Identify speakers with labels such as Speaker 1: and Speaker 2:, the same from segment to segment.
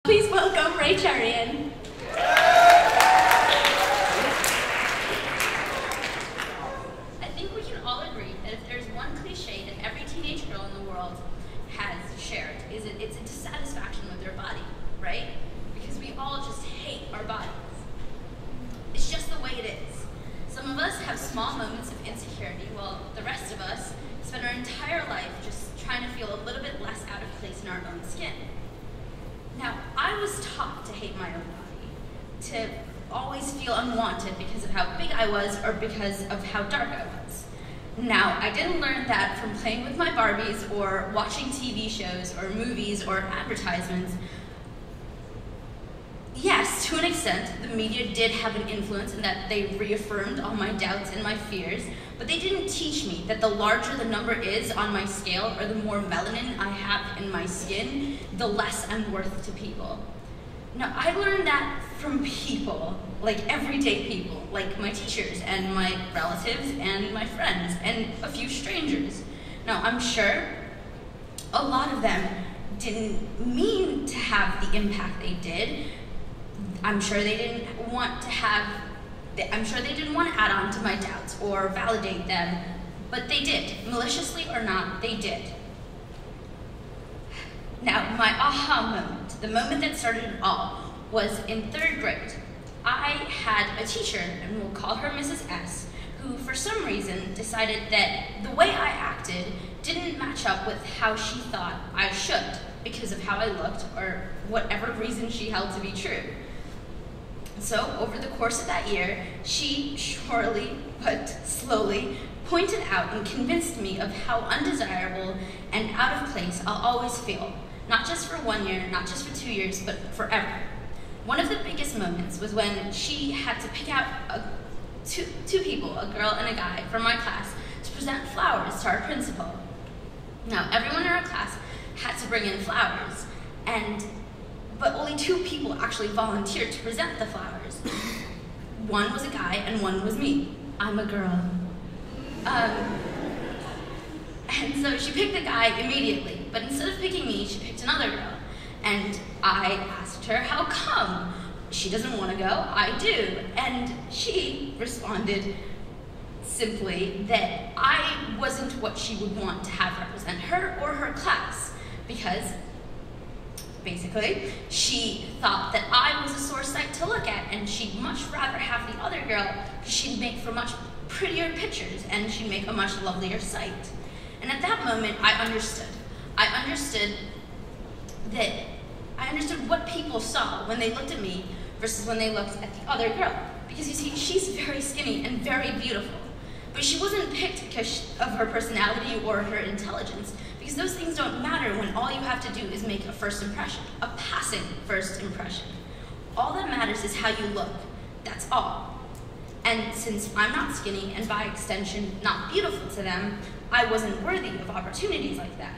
Speaker 1: Please welcome Cherian.
Speaker 2: I think we can all agree that if there's one cliche that every teenage girl in the world has shared, it's a dissatisfaction with their body, right? Because we all just hate our bodies. It's just the way it is. Some of us have small moments of insecurity, while the rest of us spend our entire life just trying to feel a little bit less out of place in our own skin. Now, I was taught to hate my own body, to always feel unwanted because of how big I was or because of how dark I was. Now, I didn't learn that from playing with my Barbies or watching TV shows or movies or advertisements. Yes, to an extent, the media did have an influence in that they reaffirmed all my doubts and my fears, but they didn't teach me that the larger the number is on my scale or the more melanin I have in my skin, the less I'm worth to people. Now, I learned that from people, like everyday people, like my teachers and my relatives and my friends and a few strangers. Now, I'm sure a lot of them didn't mean to have the impact they did. I'm sure they didn't want to add on to my doubts or validate them, but they did, maliciously or not, they did. Now, my aha moment, the moment that started it all, was in 3rd grade. I had a teacher, and we'll call her Mrs. S, who for some reason decided that the way I acted didn't match up with how she thought I should because of how I looked or whatever reason she held to be true. So, over the course of that year, she surely, but slowly, pointed out and convinced me of how undesirable and out of place I'll always feel. Not just for 1 year, not just for 2 years, but forever. One of the biggest moments was when she had to pick out two people, a girl and a guy, from my class to present flowers to our principal. Now, everyone in our class had to bring in flowers, but only 2 people actually volunteered to present the flowers. One was a guy and one was me. I'm a girl. And so she picked the guy immediately, but instead of picking me, she picked another girl. And I asked her, how come? She doesn't want to go, I do. And she responded simply that I wasn't what she would want to have represent her or her class, because basically, she thought that I was a sore sight to look at, and she'd much rather have the other girl because she'd make for much prettier pictures and she'd make a much lovelier sight. And at that moment, I understood. I understood what people saw when they looked at me versus when they looked at the other girl. Because you see, she's very skinny and very beautiful. But she wasn't picked because of her personality or her intelligence, because those things don't matter when all you have to do is make a first impression, a passing first impression. All that matters is how you look. That's all. And since I'm not skinny, and by extension, not beautiful to them, I wasn't worthy of opportunities like that.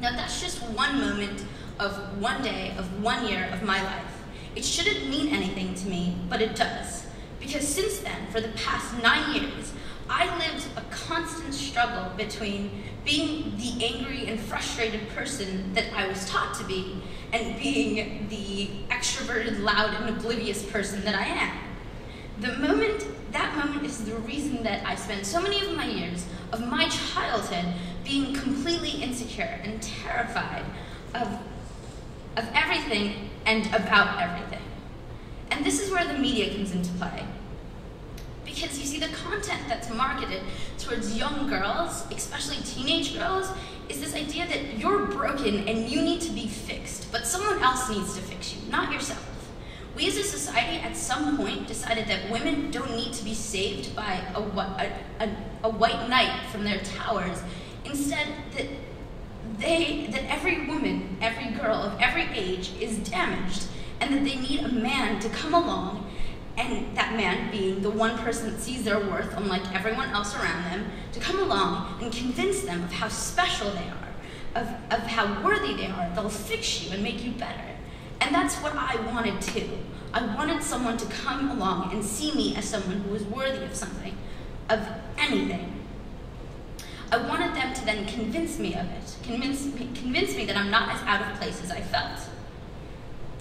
Speaker 2: Now, that's just one moment of 1 day of 1 year of my life. It shouldn't mean anything to me, but it does. Because since then, for the past 9 years, I lived a constant struggle between being the angry and frustrated person that I was taught to be and being the extroverted, loud, and oblivious person that I am. That moment is the reason that I spent so many of my years of my childhood being completely insecure and terrified of everything and about everything. And this is where the media comes into play. Because you see, the content that's marketed towards young girls, especially teenage girls, is this idea that you're broken and you need to be fixed, but someone else needs to fix you, not yourself. We as a society at some point decided that women don't need to be saved by a white knight from their towers. Instead, that every woman, every girl of every age is damaged, and that they need a man to come along, and that man being the one person that sees their worth, unlike everyone else around them, to come along and convince them of how special they are, of how worthy they are. They'll fix you and make you better. And that's what I wanted too. I wanted someone to come along and see me as someone who was worthy of something, of anything. I wanted them to then convince me of it, convince me that I'm not as out of place as I felt.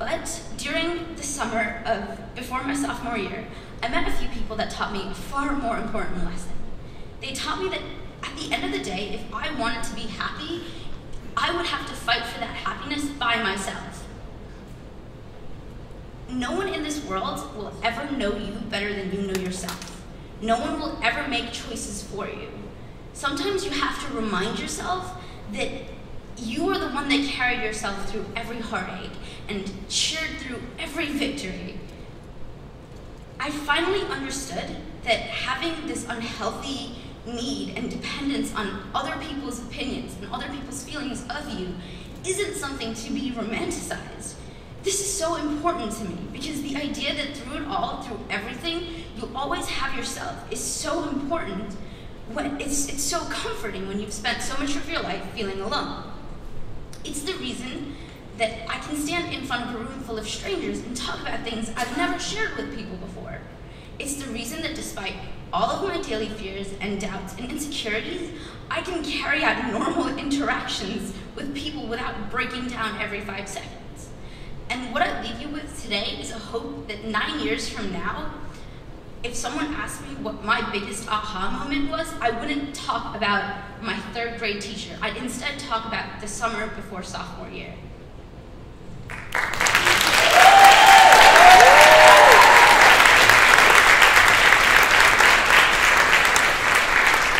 Speaker 2: But during the summer before my sophomore year, I met a few people that taught me a far more important lesson. They taught me that at the end of the day, if I wanted to be happy, I would have to fight for that happiness by myself. No one in this world will ever know you better than you know yourself. No one will ever make choices for you. Sometimes you have to remind yourself that you are the one that carried yourself through every heartache and cheered through every victory. I finally understood that having this unhealthy need and dependence on other people's opinions and other people's feelings of you isn't something to be romanticized. This is so important to me because the idea that through it all, through everything, you'll always have yourself is so important. It's so comforting when you've spent so much of your life feeling alone. It's the reason that I can stand in front of a room full of strangers and talk about things I've never shared with people before. It's the reason that despite all of my daily fears and doubts and insecurities, I can carry out normal interactions with people without breaking down every 5 seconds. And what I leave you with today is a hope that 9 years from now, if someone asked me what my biggest aha moment was, I wouldn't talk about my 3rd grade teacher. I'd instead talk about the summer before sophomore year.